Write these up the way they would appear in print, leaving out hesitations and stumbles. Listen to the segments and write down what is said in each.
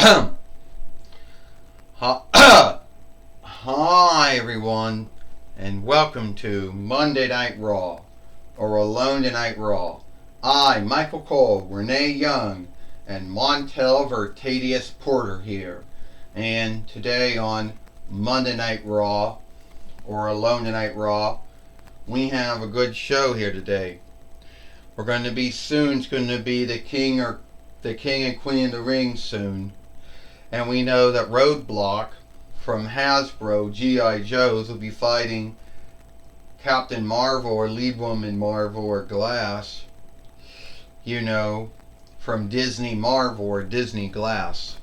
Hi everyone, and welcome to Monday Night Raw, or Alone Tonight Raw. I, Michael Cole, Renee Young, and Montel Vertadius Porter here. And today on Monday Night Raw, or Alone Tonight Raw, we have a good show here today. We're going to be the king and queen of the ring soon. And we know that Roadblock from Hasbro, G.I. Joes, will be fighting Captain Marvel or Lead Woman Marvel or Glass, from Disney Marvel or Disney Glass.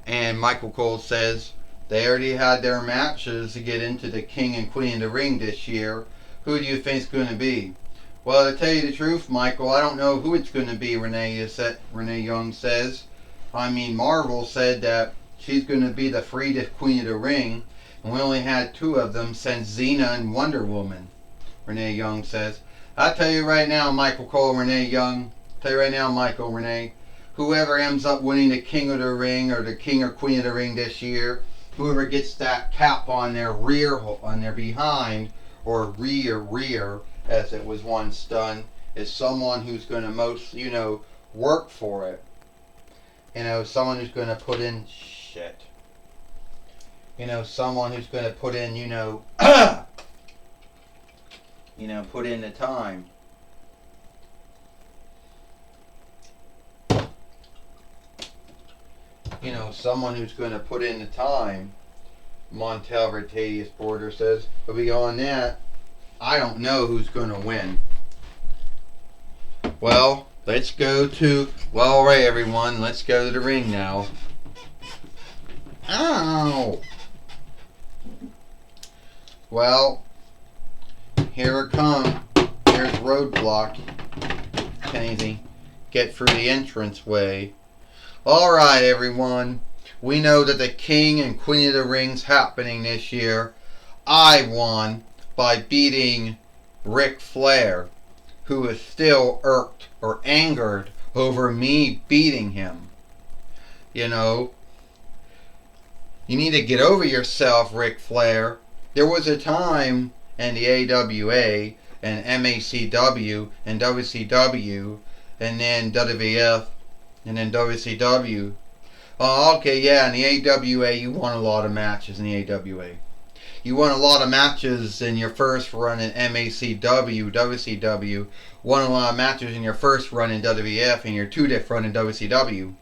And Michael Cole says they already had their matches to get into the King and Queen of the Ring this year. Who do you think it's going to be? Well, to tell you the truth, Michael, I don't know who it's going to be, Renee Young says. Marvel said that she's going to be the freest Queen of the Ring, and we only had two of them since Xena and Wonder Woman, Renee Young says. I'll tell you right now, Michael Cole, Renee Young, whoever ends up winning the King of the Ring or the King or Queen of the Ring this year, whoever gets that cap on their behind, or rear, as it was once done, is someone who's going to work for it. Someone who's going to put in someone who's going to put in, put in the time. Someone who's going to put in the time, Montel Vertadius Porter says. But beyond that, I don't know who's going to win. Well, alright everyone, let's go to the ring now. Ow! Well, here it comes. Here's Roadblock. Can't even get through the entranceway. Alright everyone, we know that the King and Queen of the Ring's happening this year. I won by beating Ric Flair, who is still irked or angered over me beating him. You need to get over yourself, Ric Flair. There was a time in the AWA and MACW and WCW and then WWF and then WCW. Oh, okay, yeah, in the AWA you won a lot of matches in the AWA. You won a lot of matches in your first run in MACW, WCW. Won a lot of matches in your first run in WWF and your two-diff run in WCW.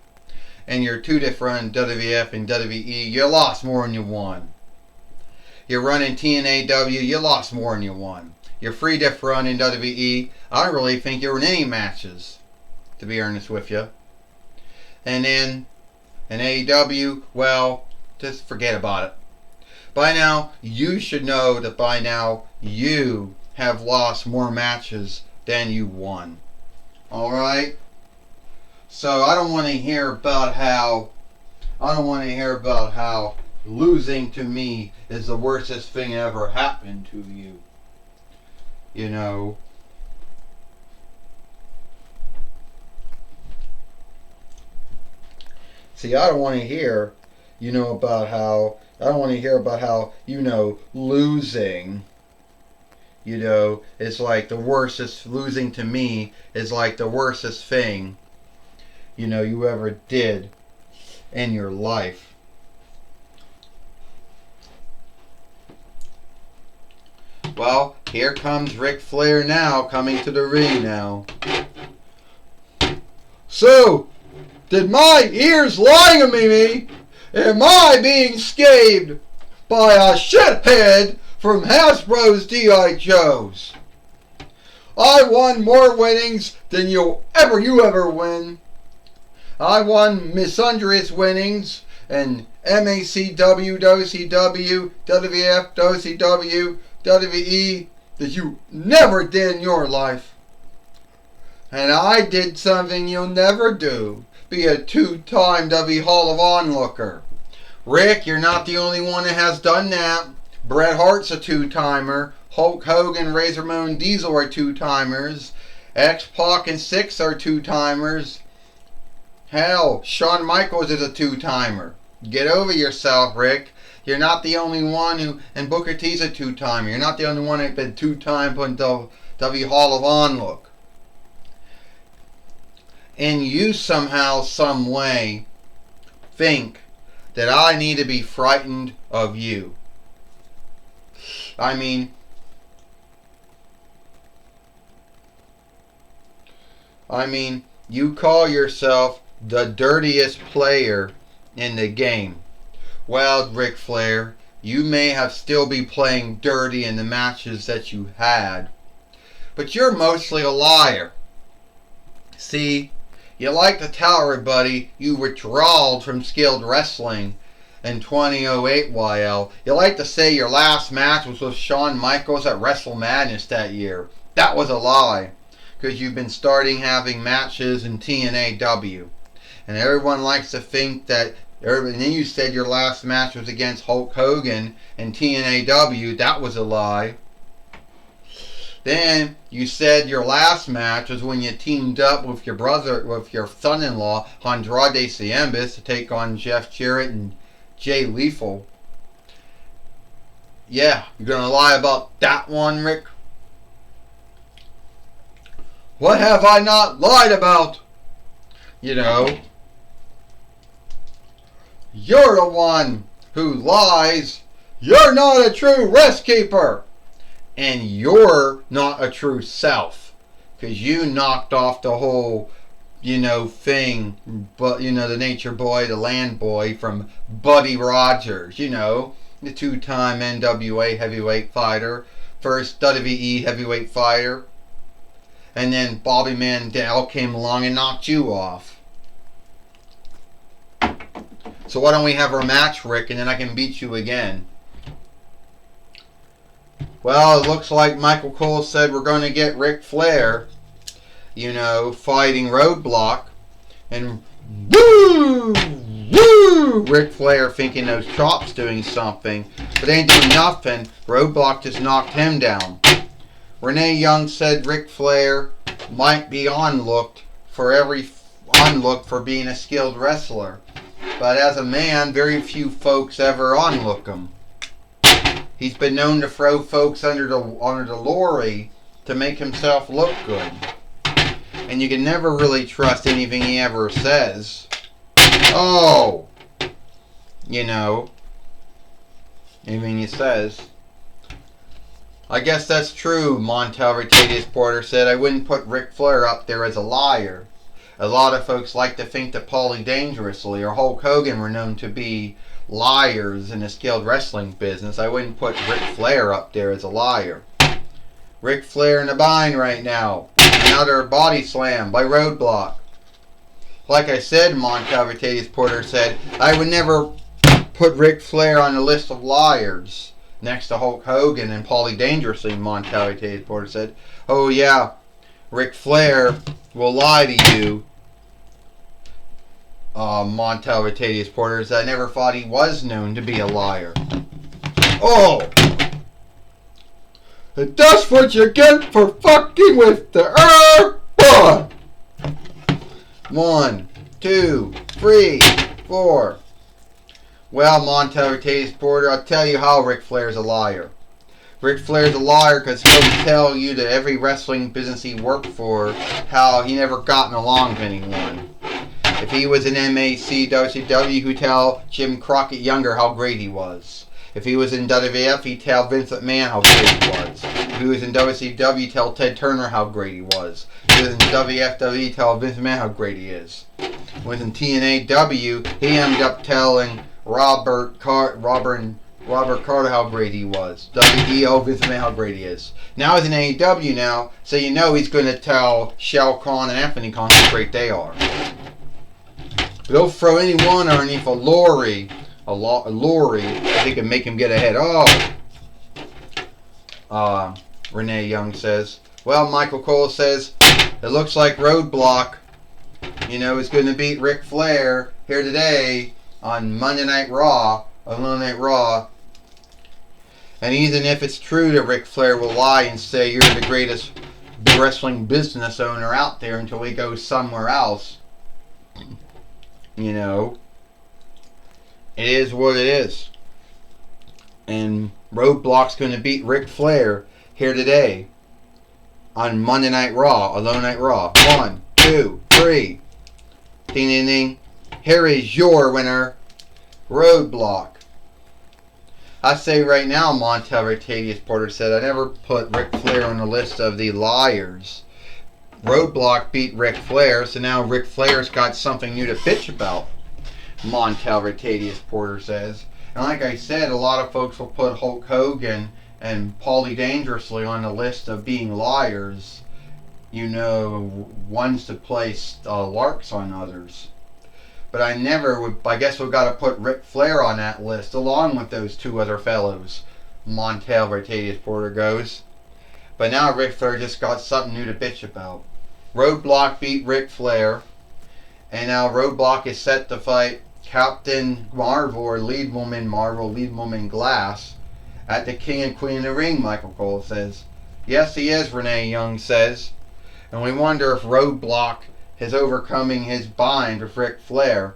And your two-diff run in WWF and WWE, you lost more than you won. Your run in TNAW, you lost more than you won. Your free-diff run in WWE, I don't really think you were in any matches, to be honest with you. And then in AEW, well, just forget about it. By now, you should know that by now you have lost more matches than you won. Alright? So I don't want to hear about how losing to me is the worstest thing ever happened to you. See, I don't want to hear, about how losing, is like the worstest, losing to me is like the worstest thing, you ever did in your life. Well, here comes Ric Flair now, coming to the ring now. So, did my ears lie to me? Am I being scathed by a shithead from Hasbro's G.I. Joes? I won more winnings than you ever win. I won misundrous winnings in MACW, WCW, WWF, WCW, WWE that you never did in your life. And I did something you'll never do. Be a two-time W Hall of Onlooker. Rick, you're not the only one that has done that. Bret Hart's a two-timer. Hulk Hogan, Razor Ramon Diesel are two-timers. X-Pac and Syxx are two-timers. Hell, Shawn Michaels is a two-timer. Get over yourself, Rick. You're not the only one who... And Booker T's a two-timer. You're not the only one that's been two-time put into W Hall of Onlook. And you somehow, some way, think that I need to be frightened of you. I mean... you call yourself the dirtiest player in the game. Well, Ric Flair, you may have still be playing dirty in the matches that you had, but you're mostly a liar. See, you like to tell everybody you withdrawed from skilled wrestling in 2008 YL. You like to say your last match was with Shawn Michaels at Wrestle Madness that year. That was a lie, because you've been starting having matches in TNAW. And everyone likes to think that, and then you said your last match was against Hulk Hogan in TNAW. That was a lie. Then you said your last match was when you teamed up with your son-in-law, Andrade Cien to take on Jeff Jarrett and Jay Lethal. Yeah, you're gonna lie about that one, Rick? What have I not lied about? You know, you're the one who lies. You're not a true rest keeper. And you're not a true self. Because you knocked off the whole, thing. But, the nature boy, the land boy from Buddy Rogers. The two-time NWA heavyweight fighter. First WWE heavyweight fighter. And then Bobby Mandel came along and knocked you off. So why don't we have a match, Rick, and then I can beat you again. Well, it looks like Michael Cole said we're going to get Ric Flair, fighting Roadblock. And woo! Woo! Ric Flair thinking those chops doing something. But they ain't doing nothing. Roadblock just knocked him down. Renee Young said Ric Flair might be onlooked for being a skilled wrestler. But as a man, very few folks ever onlook him. He's been known to throw folks under the lorry to make himself look good. And you can never really trust anything he ever says. Oh! Anything he says. I guess that's true, Montel Rotatius Porter said. I wouldn't put Ric Flair up there as a liar. A lot of folks like to think that Paulie Dangerously or Hulk Hogan were known to be liars in the skilled wrestling business. I wouldn't put Ric Flair up there as a liar. Ric Flair in the bind right now. Another body slam by Roadblock. Like I said, Montel Rotatius Porter said, I would never put Ric Flair on the list of liars. Next to Hulk Hogan and Paulie Dangerously, Montel Rotatius Porter said. Oh yeah, Ric Flair will lie to you. Montel Rotatius Porter said, I never thought he was known to be a liar. Oh! And that's what you get for fucking with the Earth! 1, 2, 3, 4. Well, Montel Rotatius Porter, I'll tell you how Ric Flair's a liar. Ric Flair's a liar because he'll tell you that every wrestling business he worked for, how he never gotten along with anyone. If he was in MAC, WCW, he'd tell Jim Crockett Younger how great he was. If he was in WWF, he'd tell Vince McMahon how great he was. If he was in WCW, he'd tell Ted Turner how great he was. If he was in WFW, he'd tell Vince McMahon how great he is. When he was in TNAW, he ended up telling Robert Carter how great he was. WDO, Vince McMahon how great he is. Now he's in AEW now, so he's going to tell Shell Khan and Anthony Khan how great they are. But they'll throw anyone underneath a lorry, if they can make him get ahead. Renee Young says. Well, Michael Cole says, it looks like Roadblock, is going to beat Ric Flair here today on Monday Night Raw. And even if it's true that Ric Flair will lie and say you're the greatest wrestling business owner out there until he goes somewhere else, You know, it is what it is. And Roadblock's going to beat Ric Flair here today on Monday Night Raw, Alone Night Raw. 1, 2, 3. Ding, ding, ding. Here is your winner, Roadblock. I say right now, Montel Rictadius Porter said, I never put Ric Flair on the list of the liars. Roadblock beat Ric Flair, so now Ric Flair's got something new to bitch about, Montel Rictadius Porter says. And like I said, a lot of folks will put Hulk Hogan and Paulie Dangerously on the list of being liars. You know, ones to place larks on others. But I never would, I guess we've got to put Ric Flair on that list along with those two other fellows, Montel Rictadius Porter goes. But now Ric Flair just got something new to bitch about. Roadblock beat Ric Flair, and now Roadblock is set to fight Captain Marvel or Lead Woman Marvel, Lead Woman Glass at the King and Queen of the Ring, Michael Cole says. Yes, he is, Renee Young says. And we wonder if Roadblock is overcoming his bind with Ric Flair,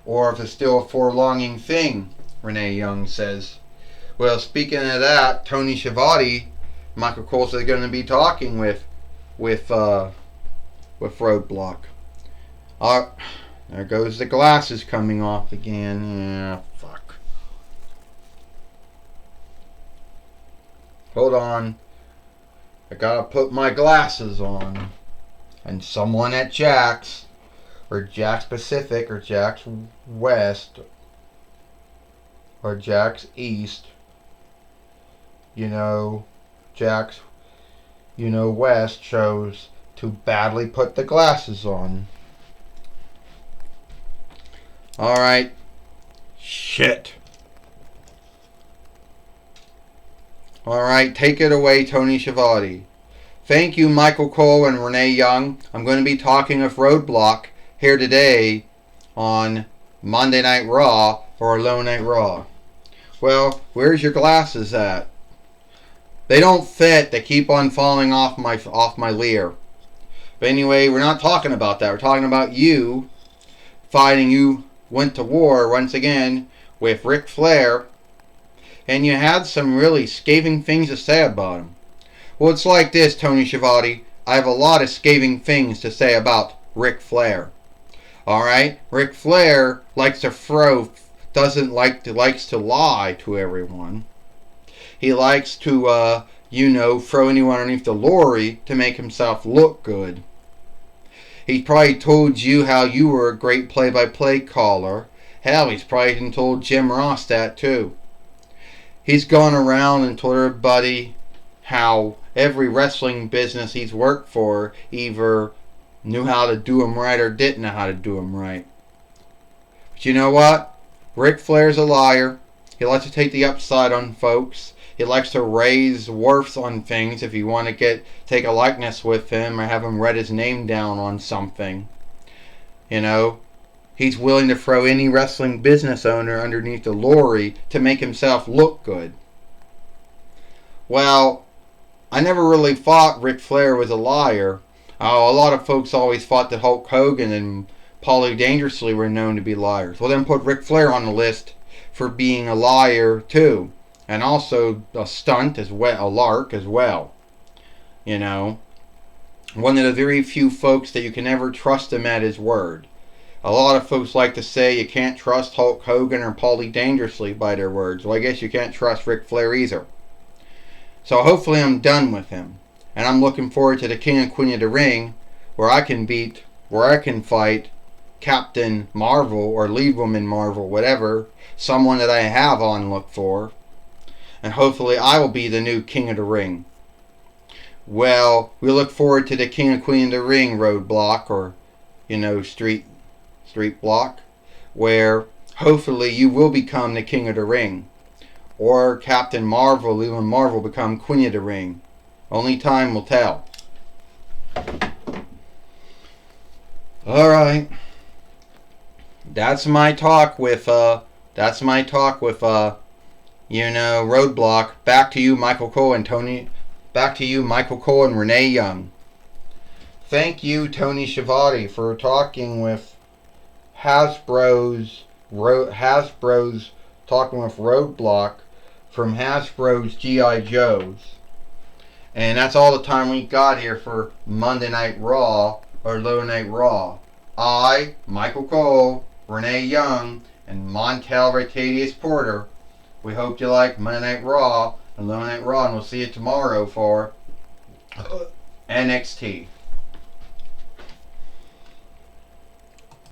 or if it's still a forlonging thing, Renee Young says. Well, speaking of that, Tony Schiavone, Michael Cole says, going to be talking with Roadblock. There goes the glasses coming off again. Yeah, fuck. Hold on. I gotta put my glasses on. And someone at Jack's, or Jack's Pacific, or Jack's West, or Jack's East, Jack's, West chose to badly put the glasses on. Alright. Shit. Alright, take it away, Tony Schiavone. Thank you, Michael Cole and Renee Young. I'm going to be talking with Roadblock here today on Monday Night Raw or Alone Night Raw. Well, where's your glasses at? They don't fit. They keep on falling off my leer. But anyway, we're not talking about that. We're talking about you fighting. You went to war once again with Ric Flair, and you had some really scathing things to say about him. Well, it's like this, Tony Schiavone. I have a lot of scathing things to say about Ric Flair. Alright? Ric Flair likes to likes to lie to everyone. He likes to, throw anyone underneath the lorry to make himself look good. He probably told you how you were a great play-by-play caller. Hell, he's probably even told Jim Ross that too. He's gone around and told everybody how every wrestling business he's worked for either knew how to do them right or didn't know how to do them right. But you know what? Ric Flair's a liar. He likes to take the upside on folks. He likes to raise worths on things if you want to take a likeness with him or have him write his name down on something. He's willing to throw any wrestling business owner underneath the lorry to make himself look good. Well, I never really thought Ric Flair was a liar. A lot of folks always thought that Hulk Hogan and Paulie Dangerously were known to be liars. Well, then put Ric Flair on the list for being a liar too. And also a stunt as well, a lark as well. One of the very few folks that you can never trust him at his word. A lot of folks like to say you can't trust Hulk Hogan or Paulie Dangerously by their words. Well, I guess you can't trust Ric Flair either. So hopefully I'm done with him. And I'm looking forward to the King and Queen of the Ring, where I can fight Captain Marvel or Lead Woman Marvel, whatever, someone that I have on look for. And hopefully I will be the new King of the Ring. Well, we look forward to the King and Queen of the Ring Roadblock, or, Street Block, where hopefully you will become the King of the Ring. Or Captain Marvel, Lead Woman Marvel, become Queen of the Ring. Only time will tell. Alright. That's my talk with Roadblock. Back to you, Michael Cole and Renee Young. Thank you, Tony Schiavone, for talking with Hasbro's talking with Roadblock from Hasbro's G.I. Joes. And that's all the time we got here for Monday Night Raw, or Low Night Raw. I, Michael Cole, Renee Young, and Montel Ratadius Porter, we hope you like Monday Night Raw and Low Night Raw, and we'll see you tomorrow for NXT.